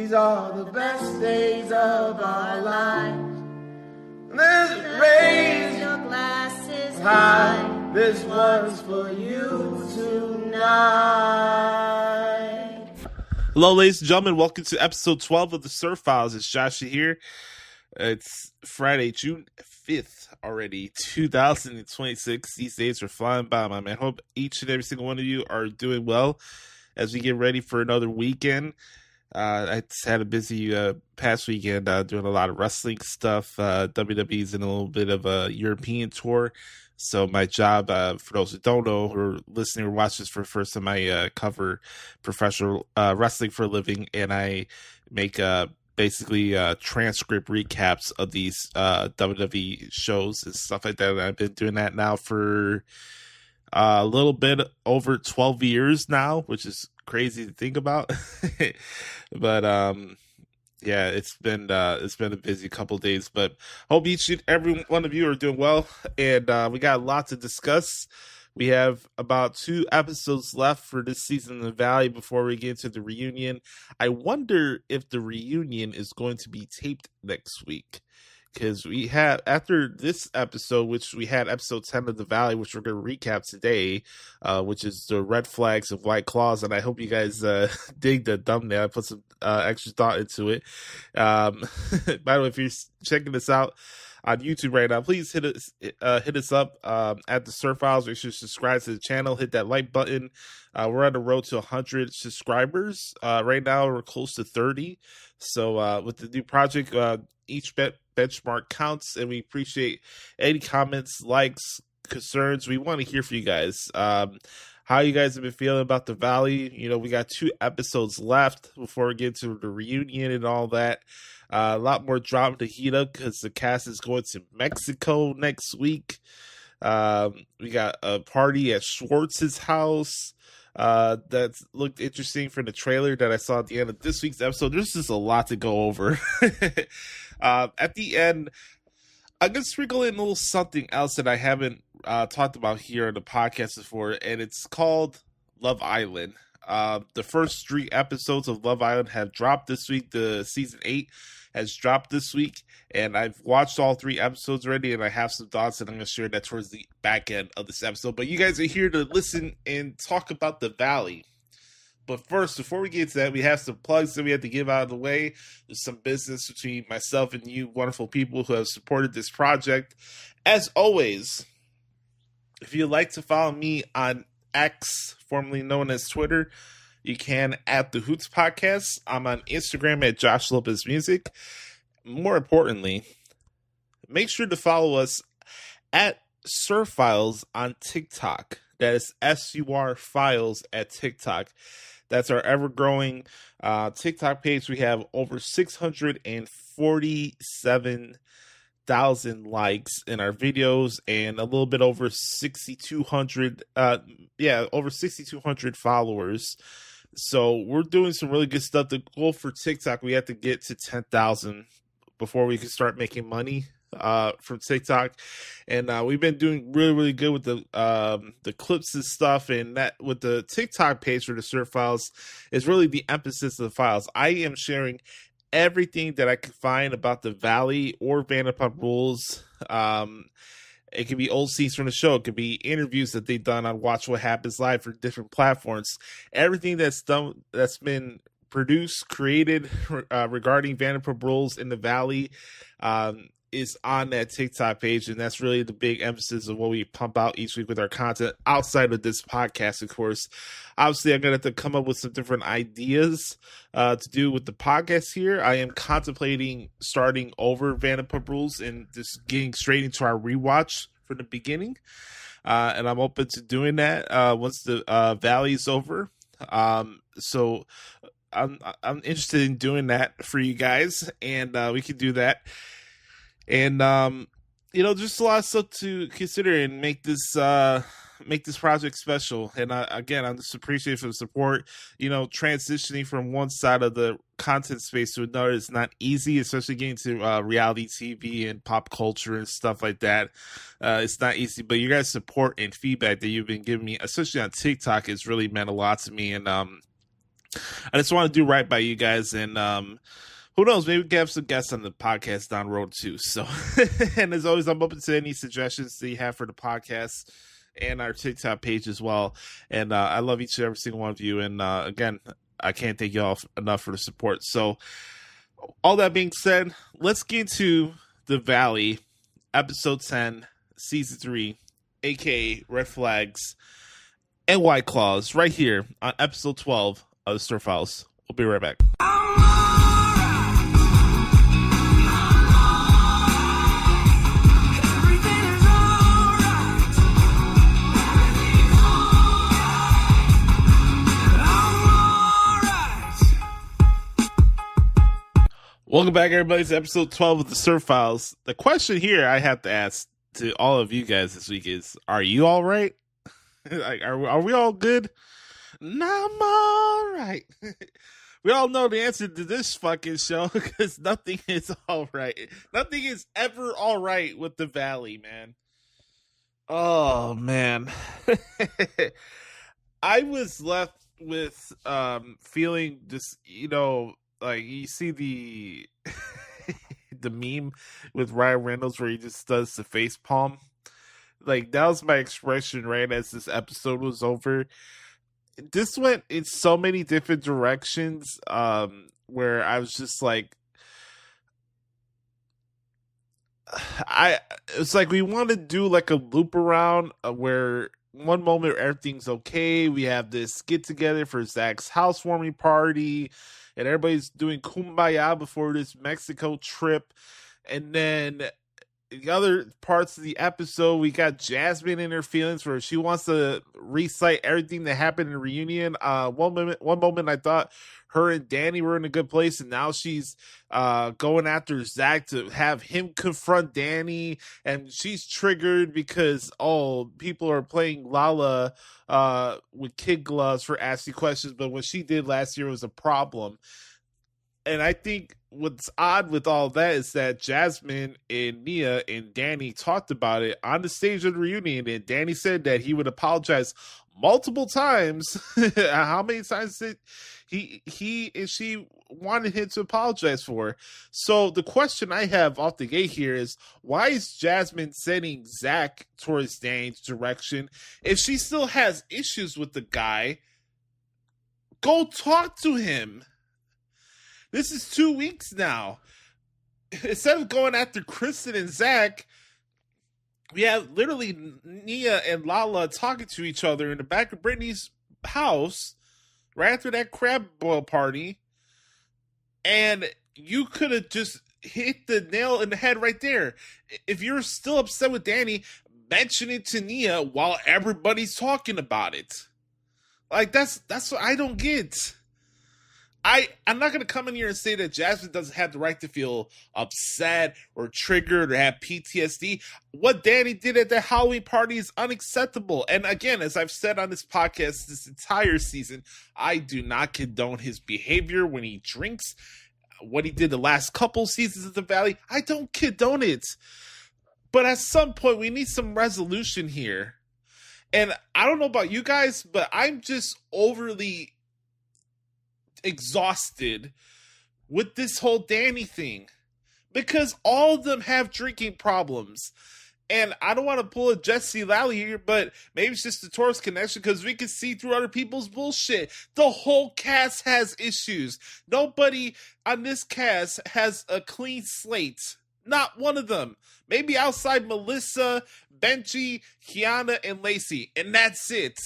These are the best days of our lives. Let's raise your glasses high. This one's for you tonight. Hello, ladies and gentlemen. Welcome to episode 12 of the SUR Files. It's Joshie here. It's Friday, June 5th already, 2026. These days are flying by, my man. Hope each and every single one of you are doing well as we get ready for another weekend. I just had a busy past weekend doing a lot of wrestling stuff. WWE's in a little bit of a European tour. So my job, for those who don't know, who are listening or watching this for the first time, I cover professional wrestling for a living, and I make basically transcript recaps of these WWE shows and stuff like that. And I've been doing that now for a little bit over 12 years now, which is crazy to think about. But yeah, it's been a busy couple days, but hope each and every one of you are doing well, and we got a lot to discuss. We have about 2 episodes left for this season of the Valley before we get to the reunion. I wonder if the reunion is going to be taped next week, because we have, after this episode, which we had episode 10 of the Valley, which we're going to recap today, which is the red flags of White Claws, and I hope you guys dig the thumbnail. I put some extra thought into it. By the way, if you're checking this out on YouTube right now, please hit us up at the SUR Files. Make sure to subscribe to the channel, hit that like button. We're on the road to 100 subscribers. Right now, we're close to 30. So with the new project, each benchmark counts, and we appreciate any comments, likes, concerns. We want to hear from you guys. How you guys have been feeling about the Valley. You know, we got 2 episodes left before we get to the reunion and all that. A lot more drama to heat up because the cast is going to Mexico next week. We got a party at Schwartz's house. That looked interesting for the trailer that I saw at the end of this week's episode. There's just a lot to go over. At the end, I'm going to sprinkle in a little something else that I haven't talked about here on the podcast before, and it's called Love Island. The first 3 episodes of Love Island have dropped this week. The season 8 has dropped this week, and I've watched all 3 episodes already, and I have some thoughts, and I'm going to share that towards the back end of this episode. But you guys are here to listen and talk about the Valley. But first, before we get to that, we have some plugs that we have to give out of the way. There's some business between myself and you wonderful people who have supported this project. As always, if you'd like to follow me on X, formerly known as Twitter, you can at The Hoots Podcast. I'm on Instagram at Josh Lopez Music. More importantly, make sure to follow us at SUR Files on TikTok. That is SUR Files at TikTok. That's our ever-growing TikTok page. We have over 647,000 likes in our videos and a little bit over 6,200 over 6,200 followers. So we're doing some really good stuff. The goal for TikTok, we have to get to 10,000 before we can start making money from TikTok, and we've been doing really, really good with the clips and stuff. And that with the TikTok page for the SUR Files is really the emphasis of the files. I am sharing everything that I can find about the Valley or Vanderpump Rules. It could be old scenes from the show. It could be interviews that they've done on Watch What Happens Live for different platforms. Everything that's been produced, created regarding Vanderpump Rules in the Valley is on that TikTok page, and that's really the big emphasis of what we pump out each week with our content outside of this podcast, of course. Obviously, I'm going to have to come up with some different ideas to do with the podcast here. I am contemplating starting over Vanderpump Rules and just getting straight into our rewatch from the beginning, and I'm open to doing that once the Valley is over. So I'm interested in doing that for you guys, and we can do that. And just a lot of stuff to consider and make this project special. And again, I'm just appreciative for the support. Transitioning from one side of the content space to another is not easy, especially getting to reality TV and pop culture and stuff like that. It's not easy, but your guys' support and feedback that you've been giving me, especially on TikTok, has really meant a lot to me. And I just want to do right by you guys, and who knows, maybe we can have some guests on the podcast down the road too. So, and as always, I'm open to any suggestions that you have for the podcast and our TikTok page as well. And I love each and every single one of you. And again, I can't thank you all enough for the support. So, all that being said, let's get into The Valley, episode 10, season 3, aka Red Flags and White Claws, right here on episode 12 of the SUR Files. We'll be right back. Welcome back, everybody, to episode 12 of the SUR Files. The question here I have to ask to all of you guys this week is, are you all right? Like, are we all good? Nah, I'm all right. We all know the answer to this fucking show because nothing is all right. Nothing is ever all right with the Valley, man. Oh, man. I was left with feeling just, like you see the the meme with Ryan Reynolds where he just does the face palm. Like, that was my expression right as this episode was over. This went in so many different directions, where I was just like, it's like we want to do like a loop around where one moment everything's okay. We have this get together for Zack's housewarming party, and everybody's doing kumbaya before this Mexico trip, and then the other parts of the episode, we got Jasmine in her feelings where she wants to recite everything that happened in the reunion. One moment I thought her and Danny were in a good place, and now she's going after Zack to have him confront Danny, and she's triggered because people are playing Lala with kid gloves for asking questions, but what she did last year was a problem. And I think what's odd with all that is that Jasmine and Nia and Danny talked about it on the stage of the reunion, and Danny said that he would apologize multiple times. How many times did he and she wanted him to apologize for? So the question I have off the gate here is, why is Jasmine sending Zack towards Danny's direction? If she still has issues with the guy, go talk to him. This is 2 weeks now. Instead of going after Kristen and Zack, we have literally Nia and Lala talking to each other in the back of Brittany's house right after that crab boil party. And you could have just hit the nail in the head right there. If you're still upset with Danny, mention it to Nia while everybody's talking about it. Like, that's what I don't get. I'm not going to come in here and say that Jasmine doesn't have the right to feel upset or triggered or have PTSD. What Danny did at the Halloween party is unacceptable. And again, as I've said on this podcast this entire season, I do not condone his behavior when he drinks. What he did the last couple seasons of the Valley, I don't condone it. But at some point, we need some resolution here. And I don't know about you guys, but I'm just overly exhausted with this whole Danny thing, because all of them have drinking problems. And I don't want to pull a Jesse Lally here, but maybe it's just the Taurus connection, because we can see through other people's bullshit. The whole cast has issues. Nobody on this cast has a clean slate. Not one of them. Maybe outside Melissa, Benji, Kiana, and Lacey. And that's it.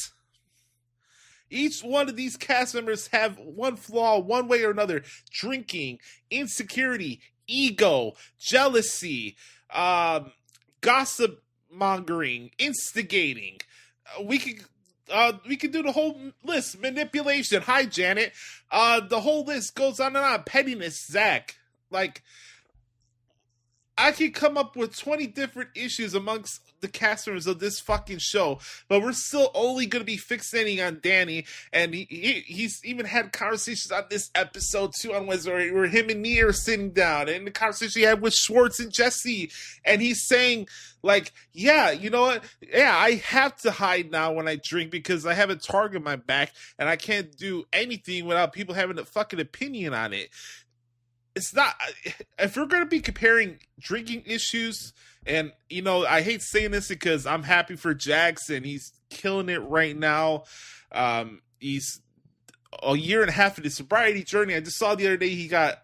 Each one of these cast members have one flaw, one way or another. Drinking, insecurity, ego, jealousy, gossip mongering, instigating. We could do the whole list. Manipulation. Hi, Janet. The whole list goes on and on. Pettiness, Zack. Like, I could come up with 20 different issues amongst the cast members of this fucking show, but we're still only going to be fixating on Danny. And he's even had conversations on this episode too on Wednesday where him and Nia are sitting down, and the conversation he had with Schwartz and Jesse, and he's saying like, yeah, you know what? Yeah, I have to hide now when I drink because I have a target on my back and I can't do anything without people having a fucking opinion on it. It's not, if we're going to be comparing drinking issues, and, you know, I hate saying this because I'm happy for Jackson. He's killing it right now. He's a year and a half in his sobriety journey. I just saw the other day he got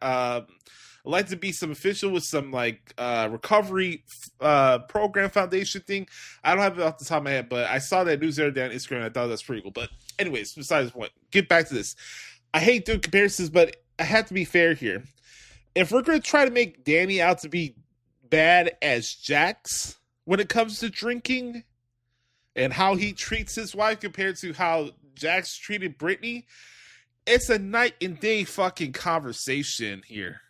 elected to be some official with some, like, recovery program foundation thing. I don't have it off the top of my head, but I saw that news the other day on Instagram, and I thought that's pretty cool. But anyways, besides the point, get back to this. I hate doing comparisons, but I have to be fair here. If we're going to try to make Danny out to be bad as Jax when it comes to drinking and how he treats his wife compared to how Jax treated Brittany, it's a night and day fucking conversation here.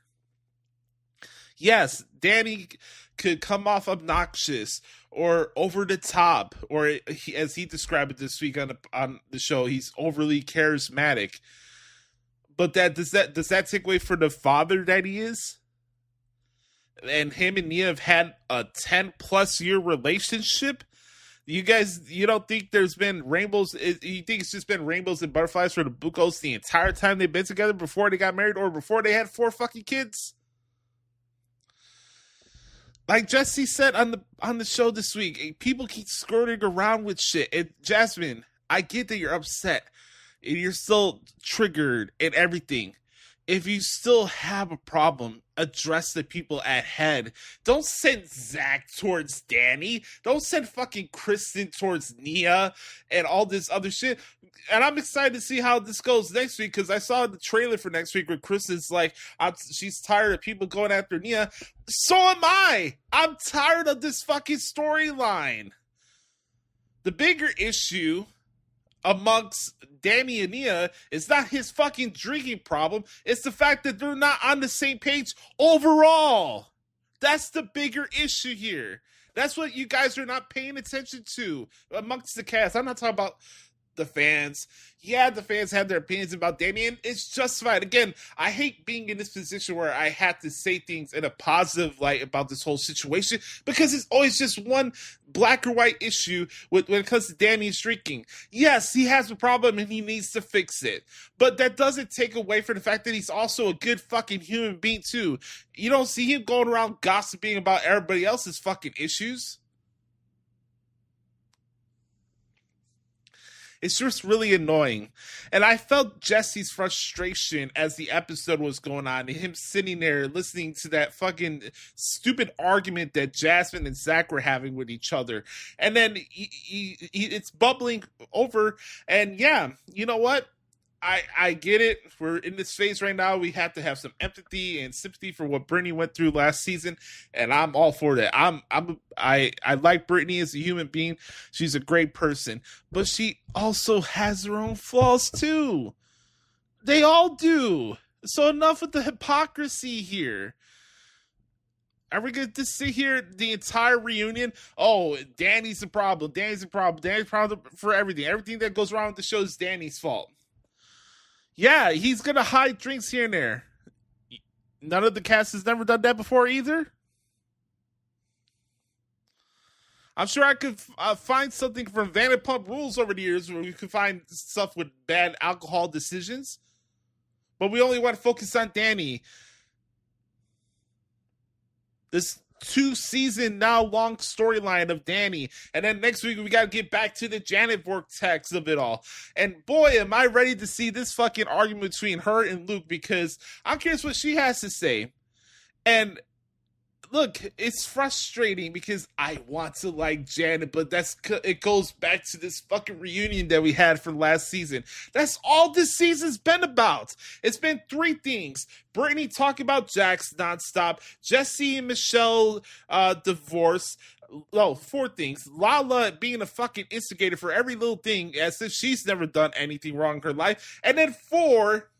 Yes, Danny could come off obnoxious or over the top, or as he described it this week on the show, he's overly charismatic. But does that take away from the father that he is? And him and Nia have had a 10+ year relationship. You don't think there's been rainbows? You think it's just been rainbows and butterflies for the Buccos the entire time they've been together before they got married or before they had 4 fucking kids? Like Jesse said on the show this week, people keep skirting around with shit. Jasmine, I get that you're upset. And you're still triggered and everything. If you still have a problem, address the people at head. Don't send Zack towards Danny. Don't send fucking Kristen towards Nia and all this other shit. And I'm excited to see how this goes next week because I saw the trailer for next week where Kristen's like, she's tired of people going after Nia. So am I. I'm tired of this fucking storyline. The bigger issue amongst Danny and Nia is not his fucking drinking problem. It's the fact that they're not on the same page overall. That's the bigger issue here. That's what you guys are not paying attention to amongst the cast. I'm not talking about the fans. Yeah, the fans have their opinions about Danny, and it's justified. Again, I hate being in this position where I have to say things in a positive light about this whole situation because it's always just one black or white issue when it comes to Danny's drinking. Yes, he has a problem and he needs to fix it, but that doesn't take away from the fact that he's also a good fucking human being too. You don't see him going around gossiping about everybody else's fucking issues. It's just really annoying. And I felt Jesse's frustration as the episode was going on, and him sitting there listening to that fucking stupid argument that Jasmine and Zack were having with each other. And then it's bubbling over. And yeah, you know what? I get it. We're in this phase right now. We have to have some empathy and sympathy for what Brittany went through last season, and I'm all for that. I like Brittany as a human being. She's a great person, but she also has her own flaws too. They all do. So enough with the hypocrisy here. Are we going to sit here the entire reunion? Oh, Danny's the problem. Danny's the problem. Danny's the problem for everything. Everything that goes wrong with the show is Danny's fault. Yeah, he's going to hide drinks here and there. None of the cast has never done that before either. I'm sure I could find something from Vanderpump Rules over the years where we could find stuff with bad alcohol decisions. But we only want to focus on Danny. This 2-season now long storyline of Danny, and then next week we got to get back to the Janet vortex of it all. And boy, am I ready to see this fucking argument between her and Luke, because I'm curious what she has to say. And look, it's frustrating because I want to like Janet, but it goes back to this fucking reunion that we had from last season. That's all this season's been about. It's been 3 things. Brittany talking about Jax nonstop. Jesse and Michelle divorce. No, 4 things. Lala being a fucking instigator for every little thing as if she's never done anything wrong in her life. And then 4,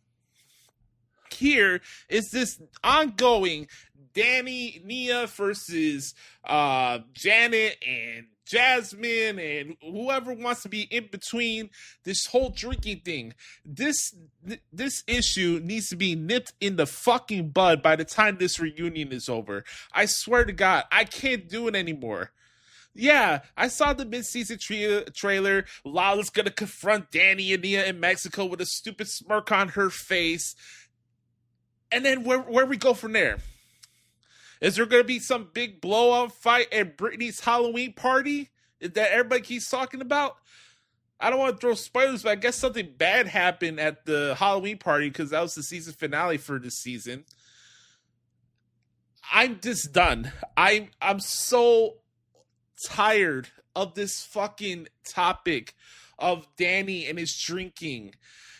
here is this ongoing Danny, Nia versus Janet and Jasmine and whoever wants to be in between, this whole drinking thing. This issue needs to be nipped in the fucking bud by the time this reunion is over. I swear to God, I can't do it anymore. Yeah, I saw the mid-season trailer. Lala's gonna confront Danny and Nia in Mexico with a stupid smirk on her face. And then where we go from there? Is there going to be some big blow-up fight at Brittany's Halloween party that everybody keeps talking about? I don't want to throw spoilers, but I guess something bad happened at the Halloween party because that was the season finale for this season. I'm just done. I'm so tired of this fucking topic of Danny and his drinking.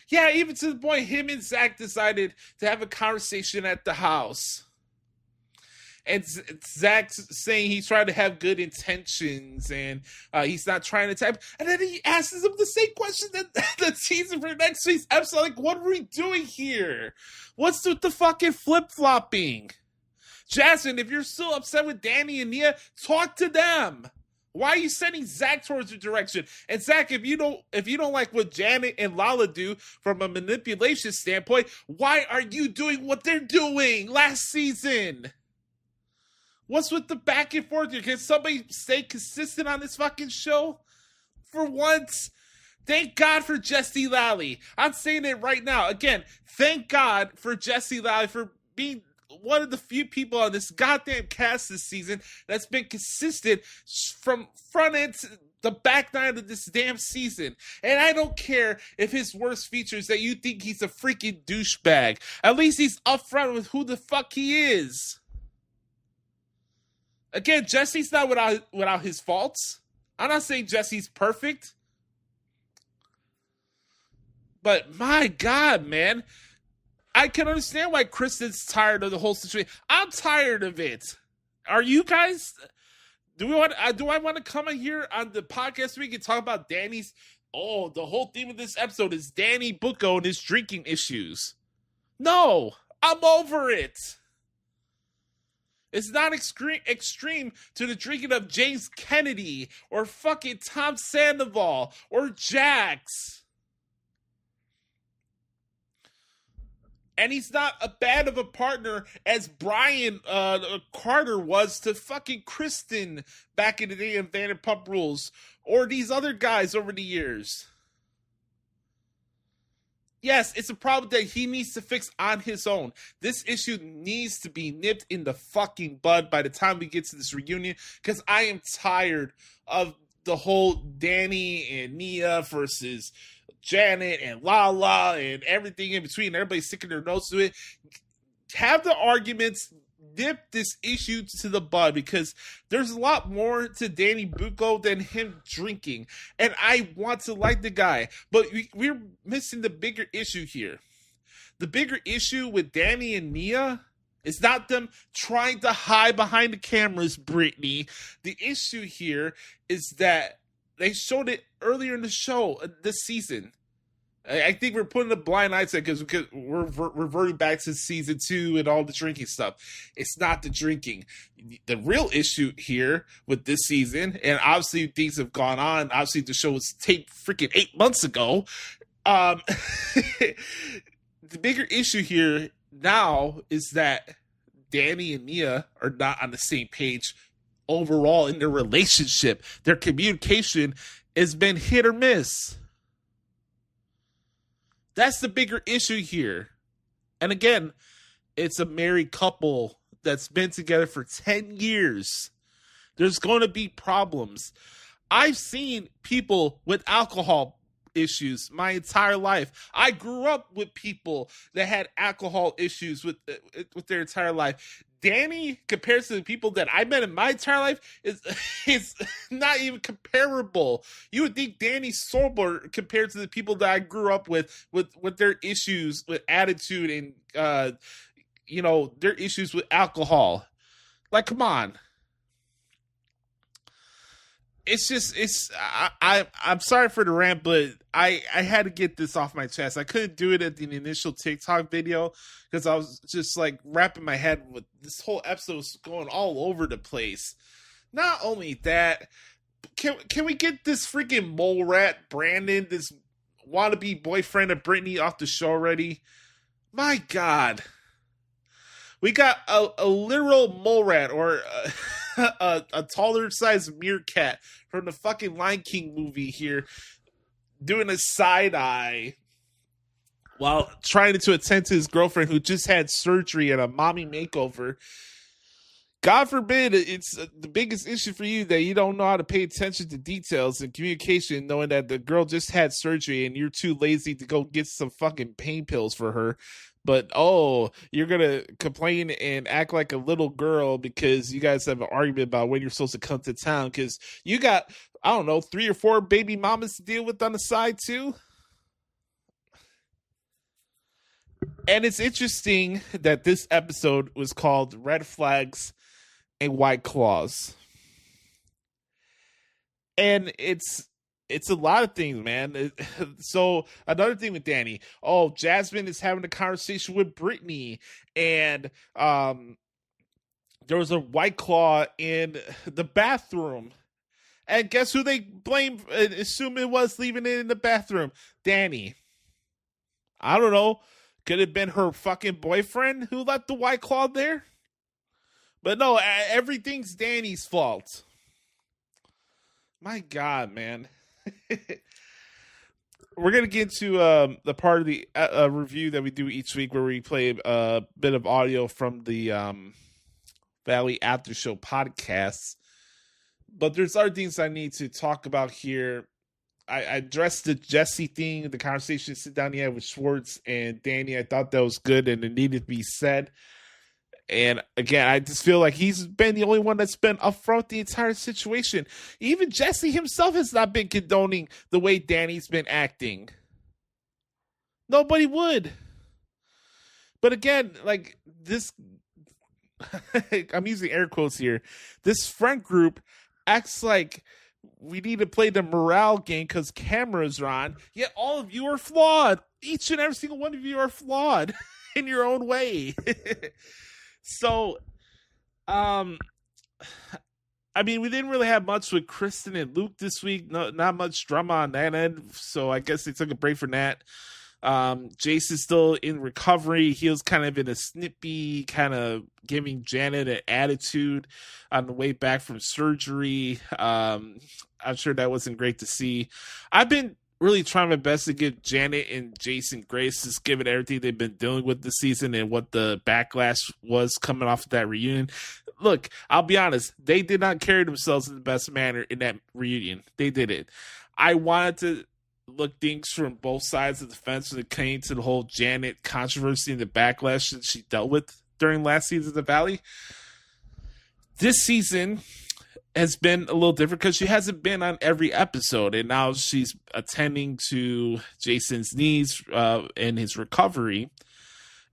Yeah, even to the point him and Zack decided to have a conversation at the house. And Zack's saying he's trying to have good intentions and he's not trying to type. And then he asks him the same question that the season for next week's episode. Like, what are we doing here? What's with the fucking flip-flopping? Jasmine, if you're still upset with Danny and Nia, talk to them. Why are you sending Zack towards your direction? And Zack, if you don't like what Janet and Lala do from a manipulation standpoint, why are you doing what they're doing last season? What's with the back and forth here? Can somebody stay consistent on this fucking show? For once, thank God for Jesse Lally. I'm saying it right now. Again, thank God for Jesse Lally for being one of the few people on this goddamn cast this season that's been consistent from front end to the back nine of this damn season. And I don't care if his worst features that you think he's a freaking douchebag. At least he's upfront with who the fuck he is. Again, Jesse's not without his faults. I'm not saying Jesse's perfect. But my God, man. I can understand why Kristen's tired of the whole situation. I'm tired of it. Are you guys? Do I want to come in here on the podcast so we can talk about Danny's? Oh, the whole theme of this episode is Danny Bucco and his drinking issues. No, I'm over it. It's not extreme to the drinking of James Kennedy or fucking Tom Sandoval or Jax. And he's not as bad of a partner as Brian Carter was to fucking Kristen back in the day in Vanderpump Rules or these other guys over the years. Yes, it's a problem that he needs to fix on his own. This issue needs to be nipped in the fucking bud by the time we get to this reunion, because I am tired of the whole Danny and Nia versus Janet and Lala and everything in between. Everybody's sticking their nose to it. Have the arguments, nip this issue to the bud, because there's a lot more to Danny Bucco than him drinking. And I want to like the guy, but we're missing the bigger issue here. The bigger issue with Danny and Nia is not them trying to hide behind the cameras, Brittany. The issue here is that they showed it earlier in the show this season. I think we're putting a blind eye to it because we're reverting back to season 2 and all the drinking stuff. It's not the drinking. The real issue here with this season, and obviously things have gone on. Obviously the show was taped freaking 8 months ago. The bigger issue here now is that Danny and Nia are not on the same page overall in their relationship. Their communication has been hit or miss. That's the bigger issue here. And again, it's a married couple that's been together for 10 years. There's going to be problems. I've seen people with alcohol issues my entire life. I grew up with people that had alcohol issues with their entire life. Danny, compared to the people that I met in my entire life, is not even comparable. You would think Danny's sober compared to the people that I grew up with their issues with attitude and their issues with alcohol. Like, come on. it's just I'm sorry for the rant, but I had to get this off my chest. I couldn't do it at the initial TikTok video because I was just like wrapping my head with this whole episode was going all over the place. Not only that, can we get this freaking mole rat Brandon, this wannabe boyfriend of Brittany, off the show already? My God. We got a literal mole rat or a taller sized meerkat from the fucking Lion King movie here doing a side eye while trying to attend to his girlfriend who just had surgery and a mommy makeover. God forbid it's the biggest issue for you that you don't know how to pay attention to details and communication, knowing that the girl just had surgery and you're too lazy to go get some fucking pain pills for her. But, you're going to complain and act like a little girl because you guys have an argument about when you're supposed to come to town because you got, 3 or 4 baby mamas to deal with on the side too. And it's interesting that this episode was called Red Flags and White Claws. And it's a lot of things, man. So another thing with Danny. Jasmine is having a conversation with Brittany, and there was a White Claw in the bathroom, and guess who they blame? Assume it was leaving it in the bathroom. Danny. I don't know. Could have been her fucking boyfriend who left the White Claw there. But no, everything's Danny's fault. My God, man. We're going to get into the part of the review that we do each week where we play a bit of audio from the Valley After Show podcasts. But there's other things I need to talk about here. I addressed the Jesse thing, the conversation sit down he had with Schwartz and Danny. I thought that was good and it needed to be said. And again, I just feel like he's been the only one that's been upfront the entire situation. Even Jesse himself has not been condoning the way Danny's been acting. Nobody would. But again, like this, I'm using air quotes here. This friend group acts like we need to play the morale game because cameras are on. Yet all of you are flawed. Each and every single one of you are flawed in your own way. So, I mean, we didn't really have much with Kristen and Luke this week. Not much drama on that end. So I guess they took a break from that. Jason's still in recovery. He was kind of in a snippy, kind of giving Janet an attitude on the way back from surgery. I'm sure that wasn't great to see. I've been really trying my best to give Janet and Jason grace, just given everything they've been dealing with this season and what the backlash was coming off of that reunion. Look, I'll be honest, they did not carry themselves in the best manner in that reunion. They did it. I wanted to look things from both sides of the fence when it came to the whole Janet controversy and the backlash that she dealt with during last season of the Valley. This season has been a little different because she hasn't been on every episode, and now she's attending to Jason's needs and his recovery.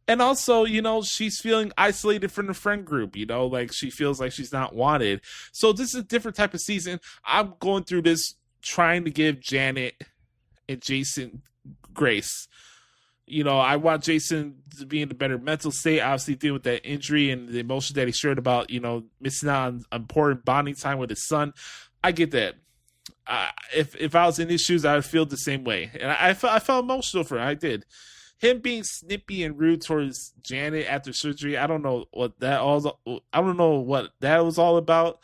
And also, she's feeling isolated from the friend group, like she feels like she's not wanted. So this is a different type of season. I'm going through this trying to give Janet and Jason grace. I want Jason to be in a better mental state, obviously dealing with that injury and the emotion that he shared about, missing out on important bonding time with his son. I get that. If I was in his shoes, I would feel the same way. And I felt emotional for him. I did. Him being snippy and rude towards Janet after surgery, I don't know what that was all about.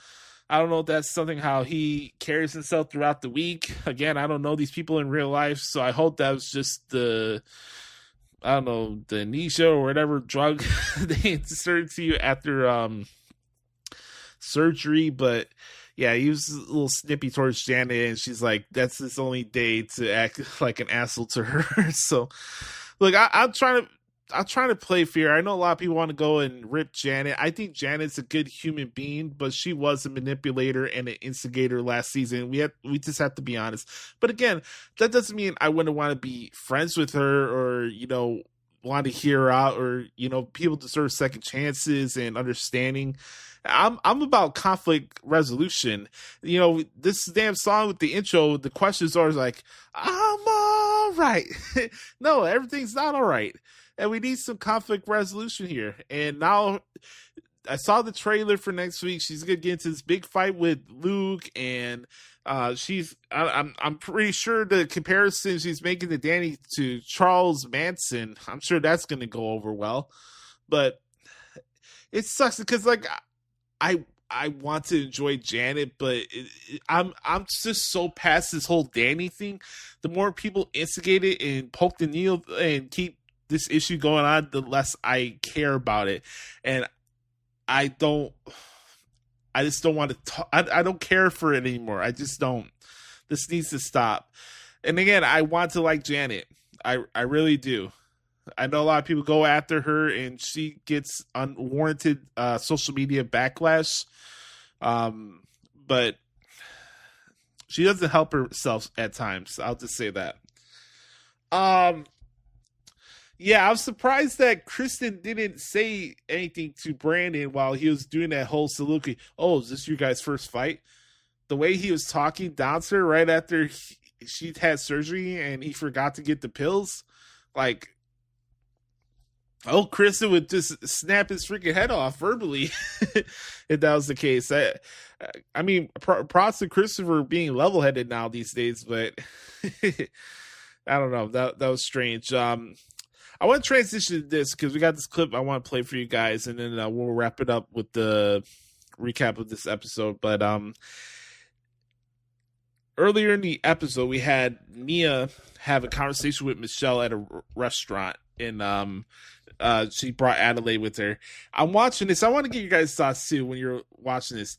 I don't know if that's something how he carries himself throughout the week. Again, I don't know these people in real life, so I hope that was just the amnesia or whatever drug they inserted to you after surgery. But yeah, he was a little snippy towards Janet, and she's like, that's his only day to act like an asshole to her. So look, I'm trying to play fair. I know a lot of people want to go and rip Janet. I think Janet's a good human being, but she was a manipulator and an instigator last season. We just have to be honest. But again, that doesn't mean I wouldn't want to be friends with her or, want to hear her out, or people deserve second chances and understanding. I'm about conflict resolution. This damn song with the intro, the questions are like, I'm all right. No, everything's not all right. And we need some conflict resolution here. And now I saw the trailer for next week. She's gonna get into this big fight with Luke, and I'm pretty sure the comparison she's making to Danny to Charles Manson, I'm sure that's gonna go over well. But it sucks because I want to enjoy Janet, but I'm just so past this whole Danny thing. The more people instigate it and poke the needle and keep this issue going on, the less I care about it. And I just don't want to talk. I don't care for it anymore. I just don't. This needs to stop. And again, I want to like Janet. I really do. I know a lot of people go after her, and she gets unwarranted social media backlash. But she doesn't help herself at times. I'll just say that. Yeah, I was surprised that Kristen didn't say anything to Brandon while he was doing that whole soliloquy. Oh, is this your guys' first fight? The way he was talking down to her right after she'd had surgery and he forgot to get the pills. Like, oh, Kristen would just snap his freaking head off verbally if that was the case. I mean, props to Christopher being level-headed now these days, but I don't know. That was strange. I want to transition to this because we got this clip I want to play for you guys, and then we'll wrap it up with the recap of this episode. But earlier in the episode, we had Nia have a conversation with Michelle at a restaurant, and she brought Adelaide with her. I'm watching this. I want to get you guys' thoughts too when you're watching this.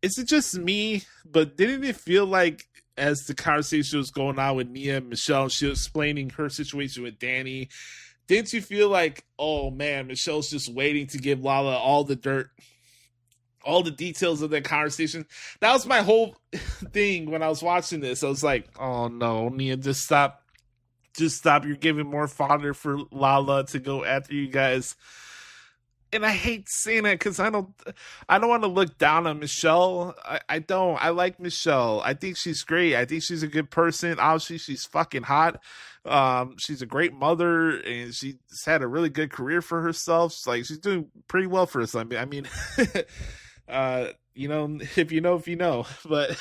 Is it just me? But didn't it feel like as the conversation was going on with Nia and Michelle, she was explaining her situation with Danny, didn't you feel like, oh man, Michelle's just waiting to give Lala all the dirt, all the details of that conversation? That was my whole thing when I was watching this. I was like, oh no, Nia, just stop. Just stop. You're giving more fodder for Lala to go after you guys. And I hate saying that because I don't want to look down on Michelle. I don't. I like Michelle. I think she's great. I think she's a good person. Obviously, she's fucking hot. She's a great mother, and she's had a really good career for herself. She's doing pretty well for herself. I mean, if you know. But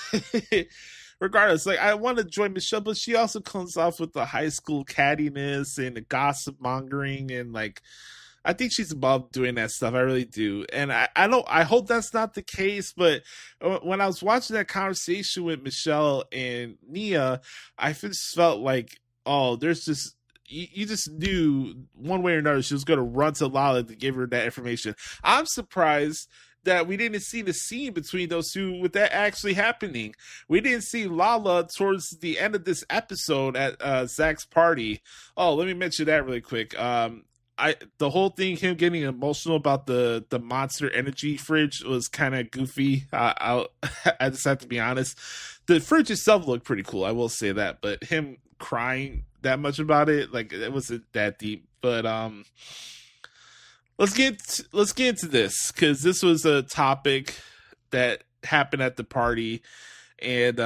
regardless, I want to join Michelle, but she also comes off with the high school cattiness and the gossip mongering, and I think she's above doing that stuff. I really do. And I hope that's not the case. But when I was watching that conversation with Michelle and Nia, I just felt like, oh, there's just, you just knew one way or another she was going to run to Lala to give her that information. I'm surprised that we didn't see the scene between those two with that actually happening. We didn't see Lala towards the end of this episode at Zack's party. Oh, let me mention that really quick. The whole thing, him getting emotional about the Monster Energy fridge was kind of goofy. I just have to be honest. The fridge itself looked pretty cool, I will say that, but him crying that much about it, it wasn't that deep. But let's get into this, because this was a topic that happened at the party. And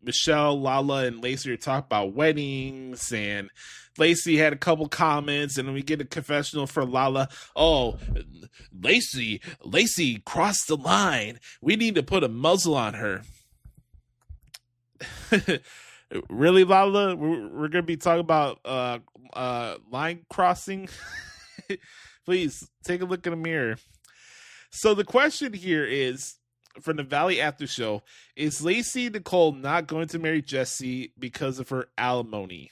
Michelle, Lala, and Lacey are talking about weddings, and Lacey had a couple comments, and then we get a confessional for Lala. Oh, Lacey crossed the line. We need to put a muzzle on her. Really, Lala? We're going to be talking about line crossing? Please, take a look in the mirror. So the question here is, from the Valley After Show, is Lacey Nicole not going to marry Jesse because of her alimony?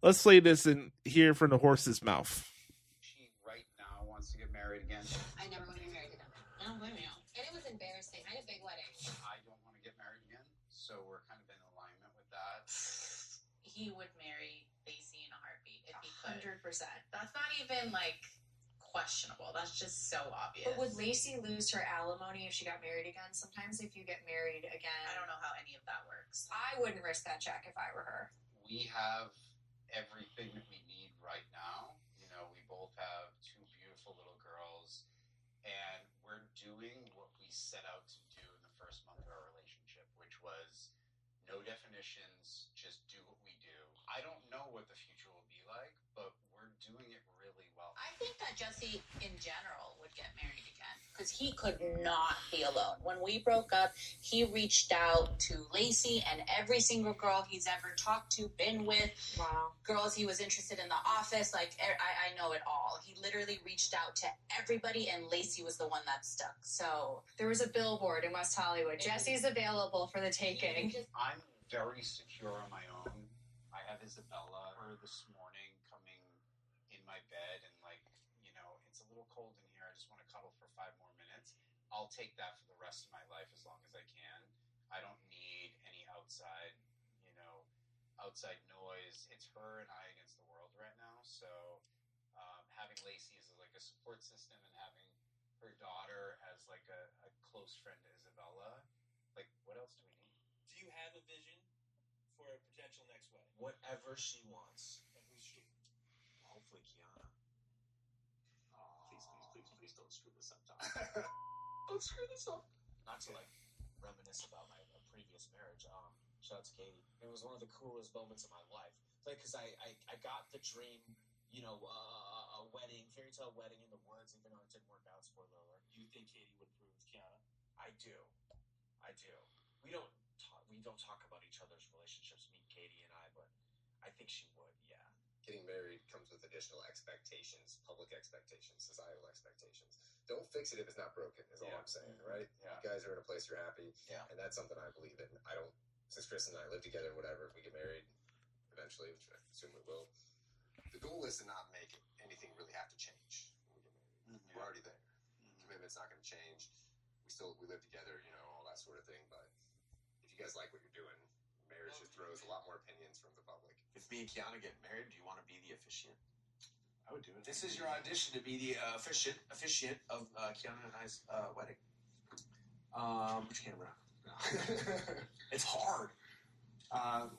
Let's play this and hear from the horse's mouth. She right now wants to get married again. I never want to get married again. I don't blame you. And it was embarrassing. I had a big wedding. I don't want to get married again, so we're kind of in alignment with that. He would marry Lacey in a heartbeat if he could. 100%. That's not even questionable. That's just so obvious. But would Lacey lose her alimony if she got married again? Sometimes if you get married again, I don't know how any of that works. I wouldn't risk that check if I were her. We have everything that we need right now. set out to do in the first month of our relationship, which was no definitions, just do what we do. I don't know what the future will be like, but we're doing it really well. I think that Jesse, in general, would get married again because he could not be alone. When we broke up, he reached out to Lacey and every single girl he's ever talked to, been with. Wow. Girls he was interested in the office. Like, I know it all. He literally reached out to everybody, and Lacey was the one that stuck. So There was a billboard in West Hollywood. Jesse's available for the taking. I'm very secure on my own. I have Isabella her this morning coming in my bed and like, it's a little cold in here. I just want to cuddle for 5 more minutes. I'll take that for the rest of my life as long as I can. I don't need any outside noise. It's her and I against the world right now. So having Lacey as like a support system and having her daughter as like a close friend to Isabella, like what else do we need? Do you have a vision for a potential next wedding? Whatever she wants. And who's she? Hopefully Kiana. Please don't screw this up, Tom. Don't screw this up. Not to like reminisce about my previous marriage. Shout out to Katie. It was one of the coolest moments of my life. Like, cause I got the dream, a wedding, fairy tale wedding in the woods, even though it didn't work out. Spoiler alert. You think Katie would approve of Kiana? I do. We don't talk about each other's relationships, me, Katie, and I, but I think she would. Yeah. Getting married comes with additional expectations, public expectations, societal expectations. Don't fix it if it's not broken, is all I'm saying, right? Yeah. You guys are in a place you're happy, Yeah. and that's something I believe in. Since Chris and I live together, whatever, if we get married eventually, which I assume we will, the goal is to not make anything really have to change when we get married. Mm-hmm. We're already there. Commitment's not going to change. We live together, all that sort of thing, but if you guys like what you're doing, marriage just throws a lot more opinions from the public. If me and Kiana get married, do you want to be the officiant? I would do it. This is your audition to be the officiant of Kiana and I's wedding. Which camera? No. It's hard.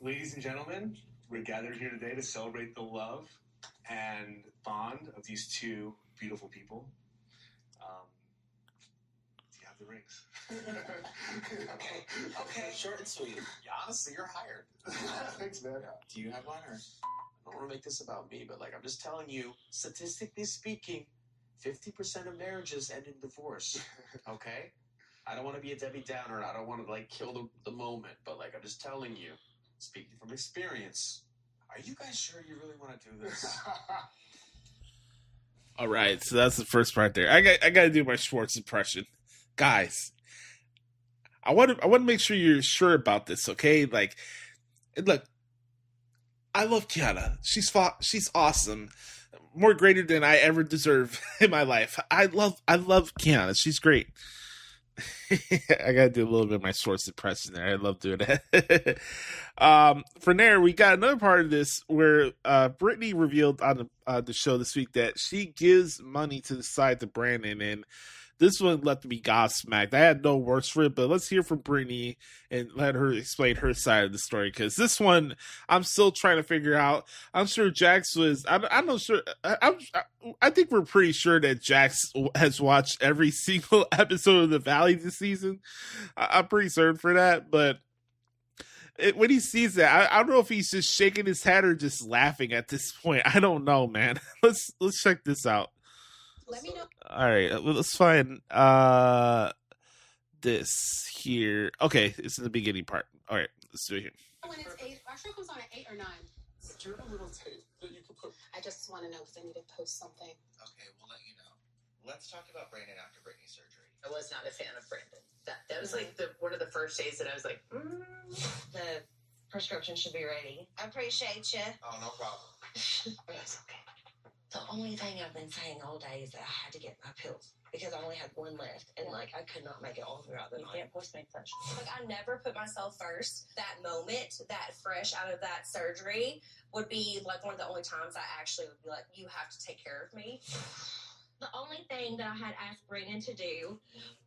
Ladies and gentlemen, we're gathered here today to celebrate the love and bond of these two beautiful people. Do you have the rings? Okay, short and sweet. Yeah, honestly, you're hired. Thanks, man. Do you have one? Or I don't want to make this about me, but I'm just telling you, statistically speaking, 50% of marriages end in divorce. Okay? I don't want to be a Debbie Downer. I don't want to kill the moment, but I'm just telling you, speaking from experience. Are you guys sure you really want to do this? All right, so that's the first part there. I got to do my Schwartz impression, guys. I want to make sure you're sure about this, okay? Look, I love Kiana. She's awesome, more greater than I ever deserve in my life. I love Kiana. She's great. I gotta do a little bit of my Schwartz impression there. I love doing that. From there, we got another part of this where Brittany revealed on the show this week that she gives money to the side to Brandon, and this one left me gobsmacked. I had no words for it, but let's hear from Brittany and let her explain her side of the story, because this one I'm still trying to figure out. I'm sure Jax was. I'm not sure. I think we're pretty sure that Jax has watched every single episode of The Valley this season. I'm pretty certain for that, but when he sees that, I don't know if he's just shaking his head or just laughing at this point. I don't know, man. Let's check this out. Let me know. All right, let's find this here. Okay, it's in the beginning part. All right, let's do it here. When it's 8, our show comes on at 8 or 9. Is there a little tape that you can put? I just want to know because I need to post something. Okay, we'll let you know. Let's talk about Brandon after Brittany's surgery. I was not a fan of Brandon. That was one of the first days that I was like, the prescription should be ready. I appreciate you. Oh, no problem. It's okay. The only thing I've been saying all day is that I had to get my pills because I only had one left, and I could not make it all throughout the night. You can't force make that. I never put myself first. That moment, that fresh out of that surgery, would be one of the only times I actually would be like, you have to take care of me. The only thing that I had asked Brandon to do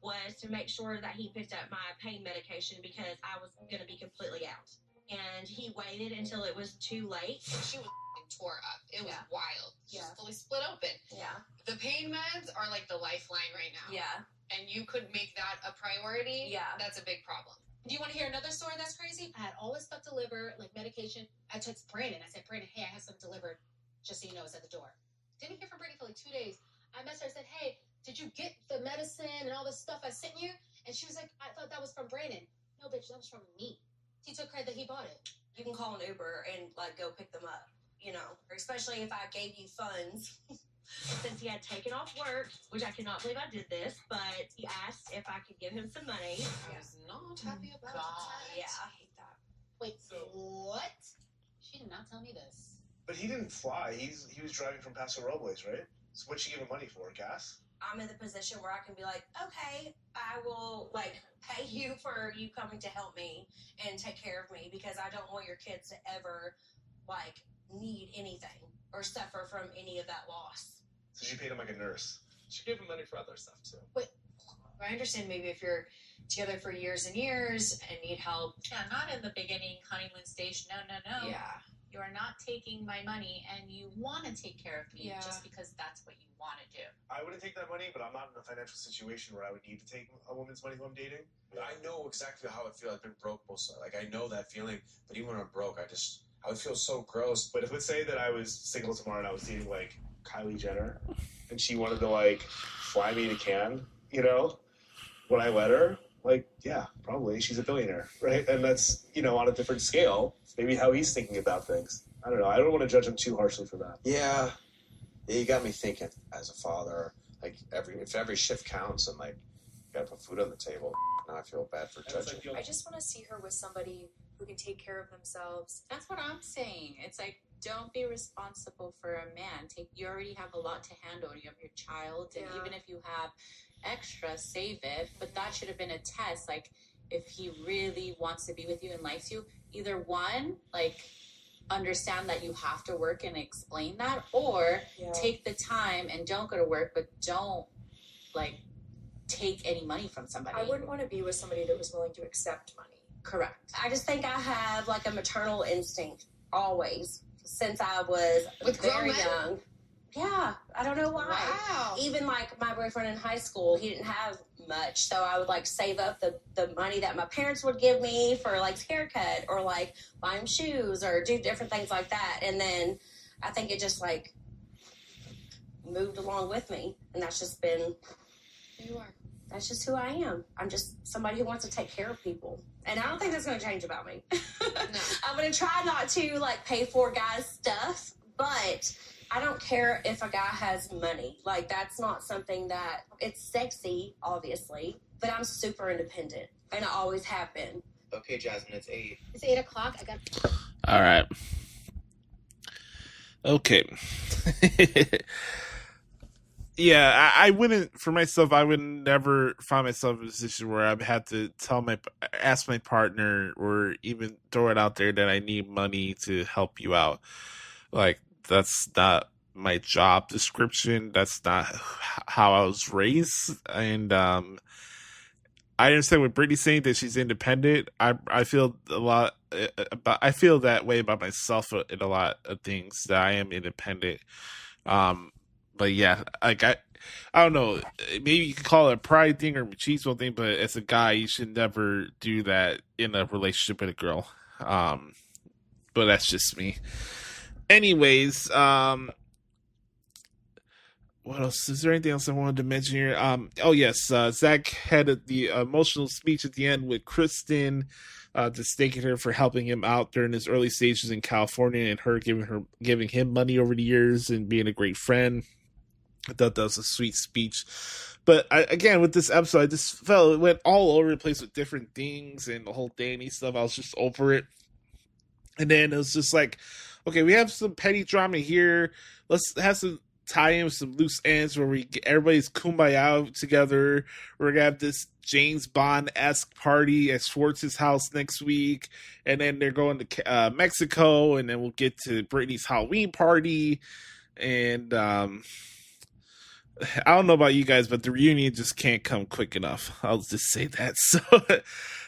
was to make sure that he picked up my pain medication because I was going to be completely out. And he waited until it was too late. She was tore up. It was wild. She's fully split open. Yeah. The pain meds are the lifeline right now. Yeah. and you could make that a priority, that's a big problem. Do you want to hear another story that's crazy? I had all this stuff delivered, like medication. I text Brandon. I said, Brandon, hey, I have something delivered. Just so you know, it's at the door. Didn't hear from Brandon for like 2 days. I messaged her. I said, hey, did you get the medicine and all this stuff I sent you? And she was like, I thought that was from Brandon. No, bitch, that was from me. He took credit that he bought it. You can call an Uber and like go pick them up, you know, especially if I gave you funds. Since he had taken off work, which I cannot believe I did this, but he asked if I could give him some money. I was not happy about that. Yeah, I hate that. Wait, what? She did not tell me this. But he didn't fly. He was driving from Paso Robles, right? So what'd she give him money for? Gas? I'm in the position where I can be like, okay, I will like pay you for you coming to help me and take care of me because I don't want your kids to ever like need anything or suffer from any of that loss. So she paid him like a nurse. She gave him money for other stuff too. Wait, I understand maybe if you're together for years and years and need help. Yeah, not in the beginning honeymoon stage. No. Yeah. You are not taking my money and you want to take care of me Yeah. just because that's what you want to do. I wouldn't take that money, but I'm not in a financial situation where I would need to take a woman's money who I'm dating. I know exactly how it feels. I've been broke most of like I know that feeling, but even when I'm broke, I would feel so gross. But if let's say that I was single tomorrow and I was dating like Kylie Jenner and she wanted to like fly me to Cannes, you know, would I let her? Like, yeah, probably. She's a billionaire, right? And that's, you know, on a different scale, maybe how he's thinking about things. I don't know. I don't want to judge him too harshly for that. Yeah, you got me thinking as a father. Like if every shift counts and like you gotta put food on the table. Now I feel bad for judging. I just want to see her with somebody who can take care of themselves. That's what I'm saying. It's like, don't be responsible for a man. You already have a lot to handle. You have your child, and even if you have extra, save it. But that should have been a test. Like, if he really wants to be with you and likes you, either one, like, understand that you have to work and explain that, or take the time and don't go to work, but don't, like, take any money from somebody. I wouldn't want to be with somebody that was willing to accept money. Correct. I just think I have like a maternal instinct always since I was very young. Yeah, I don't know why. Wow. Even like my boyfriend in high school, he didn't have much, so I would like save up the money that my parents would give me for like haircut or like buy him shoes or do different things like that. And then I think it just like moved along with me, and that's just been. You are. That's just who I am. I'm just somebody who wants to take care of people. And I don't think that's going to change about me. No. I'm going to try not to, like, pay for guys' stuff, but I don't care if a guy has money. Like, that's not something that... It's sexy, obviously, but I'm super independent, and I always have been. Okay, Jasmine, it's 8. It's 8 o'clock. I got... All right. Okay. Yeah, I wouldn't, for myself, I would never find myself in a position where I've had to ask my partner or even throw it out there that I need money to help you out. Like, that's not my job description. That's not how I was raised. And I understand what Brittany's saying, that she's independent. I feel I feel that way about myself in a lot of things, that I am independent. But yeah, like I don't know. Maybe you could call it a pride thing or a machismo thing, but as a guy, you should never do that in a relationship with a girl. But that's just me. Anyways, what else? Is there anything else I wanted to mention here? Oh yes, Zack had the emotional speech at the end with Kristen, just thanking her for helping him out during his early stages in California, and her giving him money over the years and being a great friend. I thought that was a sweet speech. But again, with this episode, I just felt it went all over the place with different things and the whole Danny stuff. I was just over it. And then it was just like, okay, we have some petty drama here. Let's have some tie-in, some loose ends where everybody's kumbaya together. We're gonna have this James Bond-esque party at Schwartz's house next week, and then they're going to Mexico, and then we'll get to Brittany's Halloween party, and I don't know about you guys, but the reunion just can't come quick enough. I'll just say that. So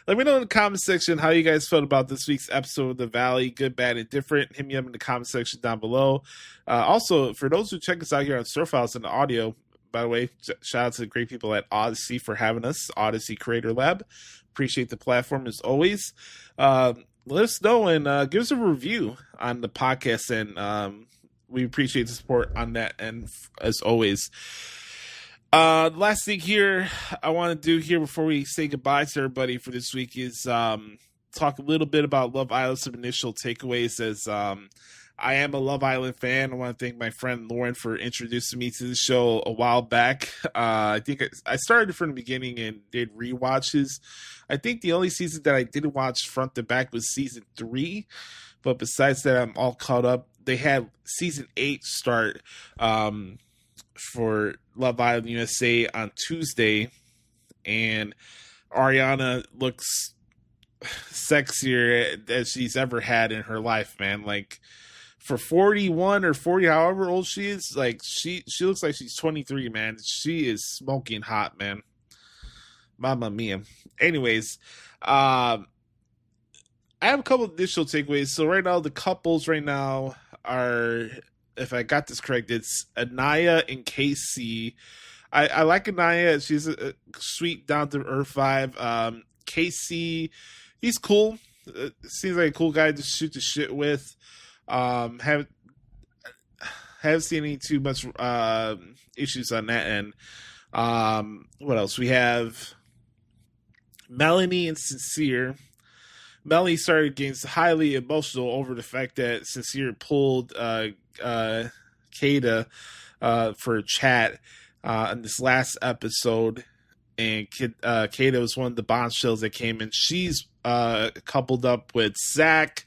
let me know in the comment section how you guys felt about this week's episode of The Valley. Good, bad, and different. Hit me up in the comment section down below. Also, for those who check us out here on SUR Files in the audio, by the way, shout out to the great people at Odyssey for having us, Odyssey Creator Lab. Appreciate the platform as always. Let us know and give us a review on the podcast, and we appreciate the support on that end as always. The last thing here I want to do here before we say goodbye to everybody for this week is talk a little bit about Love Island, some initial takeaways. As I am a Love Island fan, I want to thank my friend Lauren for introducing me to the show a while back. I think I started from the beginning and did rewatches. I think the only season that I didn't watch front to back was season 3, but besides that, I'm all caught up. They had season 8 start for Love Island USA on Tuesday, and Ariana looks sexier as she's ever had in her life, man. Like, for 41 or 40, however old she is, like, she looks like she's 23, man. She is smoking hot, man. Mamma mia. Anyways, I have a couple of additional takeaways. So right now, the couples right now are, if I got this correct, it's Anaya and Casey. I like Anaya. She's a sweet, down-to-earth vibe. Casey, he's cool. Seems like a cool guy to shoot the shit with. Haven't seen any too much issues on that end. What else? We have Melanie and Sincere. Melanie started getting highly emotional over the fact that Sincere pulled Kata for a chat in this last episode, and Kata was one of the bombshells that came in. She's coupled up with Zack.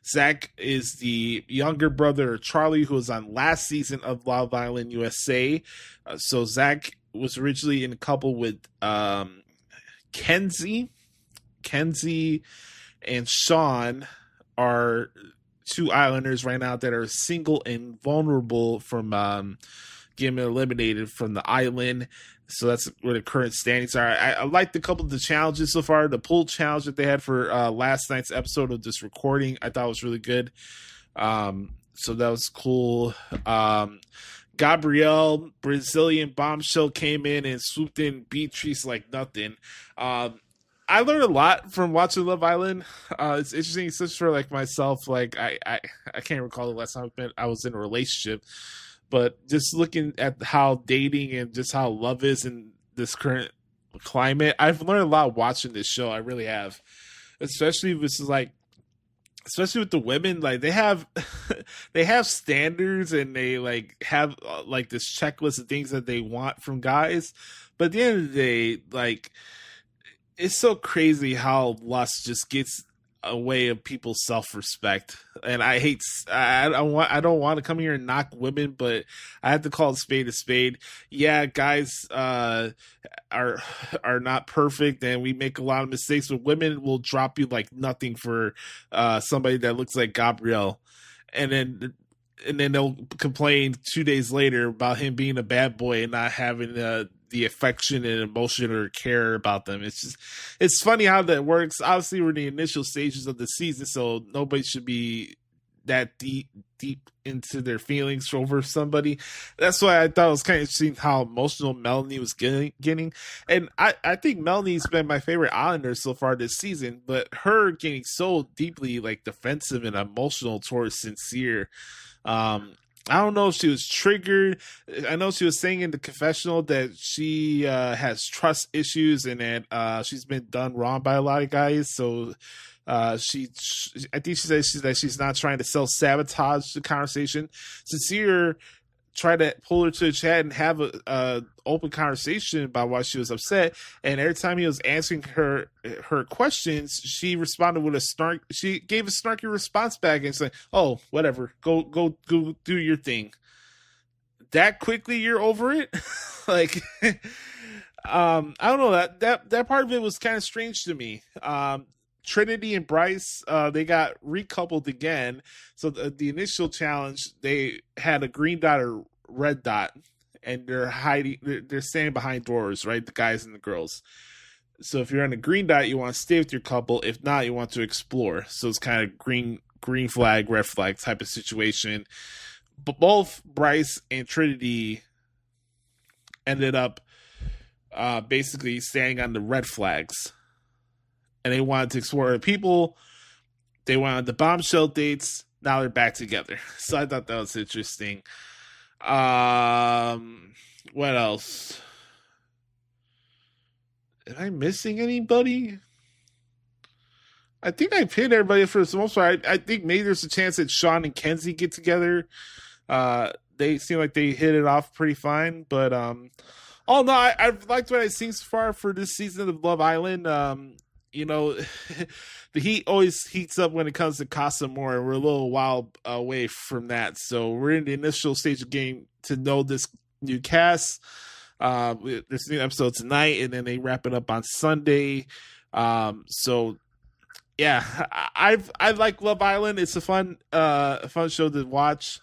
Zack is the younger brother of Charlie, who was on last season of Love Island USA. So Zack was originally in a couple with Kenzie. Kenzie and Sean are two islanders right now that are single and vulnerable from getting eliminated from the island. So that's where the current standings are. I liked a couple of the challenges so far. The pool challenge that they had for last night's episode of this recording, I thought was really good. So that was cool. Gabrielle, Brazilian bombshell, came in and swooped in Beatrice like nothing. I learned a lot from watching Love Island. It's interesting, just for like myself. Like I can't recall the last time I was in a relationship. But just looking at how dating and just how love is in this current climate, I've learned a lot watching this show. I really have, especially with the women. Like they have standards, and they like have like this checklist of things that they want from guys. But at the end of the day, like, it's so crazy how lust just gets a way of people's self-respect. And I don't want to come here and knock women, but I have to call a spade. Yeah, guys are not perfect, and we make a lot of mistakes, but women will drop you like nothing for somebody that looks like Gabrielle, and then they'll complain 2 days later about him being a bad boy and not having the affection and emotion or care about them. It's funny how that works. Obviously, we're in the initial stages of the season, so nobody should be that deep into their feelings over somebody. That's why I thought it was kind of interesting how emotional Melanie was getting. And I think Melanie's been my favorite Islander so far this season, but her getting so deeply like defensive and emotional towards Sincere, I don't know if she was triggered. I know she was saying in the confessional that she has trust issues and that she's been done wrong by a lot of guys. So I think she said that she's not trying to self-sabotage the conversation. Sincere tried to pull her to the chat and have a open conversation about why she was upset, and every time he was answering her questions, she responded with a snark. She gave a snarky response back and said, "Oh, whatever, go do your thing." That quickly, you're over it. Like, I don't know, that part of it was kind of strange to me. Trinity and Bryce, they got recoupled again. So the initial challenge, they had a green dot or red dot, and they're standing behind doors, right? The guys and the girls. So if you're on a green dot, you want to stay with your couple. If not, you want to explore. So it's kind of green flag, red flag type of situation. But both Bryce and Trinity ended up basically standing on the red flags. And they wanted to explore people. They went on the bombshell dates. Now they're back together. So I thought that was interesting. What else? Am I missing anybody? I think I've hit everybody for the most part. I think maybe there's a chance that Sean and Kenzie get together. They seem like they hit it off pretty fine. But oh no, I've liked what I've seen so far for this season of Love Island. You know, the heat always heats up when it comes to Casa Amor, and we're a little while away from that. So we're in the initial stage of getting to know this new cast. There's a new episode tonight, and then they wrap it up on Sunday. So yeah, I like Love Island. It's a fun show to watch.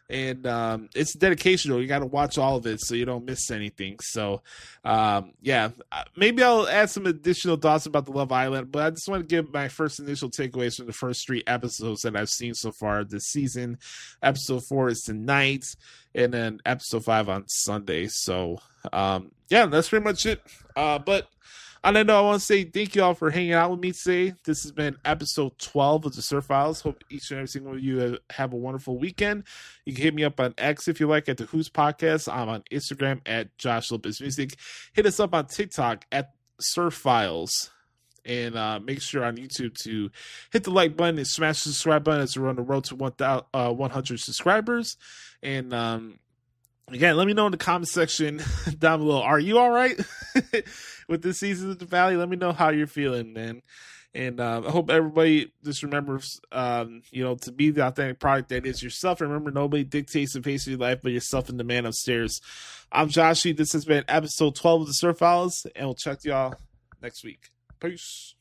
And it's dedication, though. You got to watch all of it so you don't miss anything. So, yeah, maybe I'll add some additional thoughts about the Love Island, but I just want to give my first initial takeaways from the first 3 episodes that I've seen so far this season. Episode 4 is tonight, and then episode 5 on Sunday. So, yeah, that's pretty much it. But on that note, I want to say thank you all for hanging out with me today. This has been episode 12 of the SUR Files. Hope each and every single one of you have a wonderful weekend. You can hit me up on X if you like at the Who's Podcast. I'm on Instagram at Josh Lopez Music. Hit us up on TikTok at SUR Files. And make sure on YouTube to hit the like button and smash the subscribe button as we're on the road to 100 subscribers. And again, let me know in the comment section down below. Are you all right with this season of the Valley? Let me know how you're feeling, man. And I hope everybody just remembers, to be the authentic product that is yourself. Remember, nobody dictates the pace of your life but yourself and the man upstairs. I'm Joshie. This has been episode 12 of the SUR Files, and we'll check y'all next week. Peace.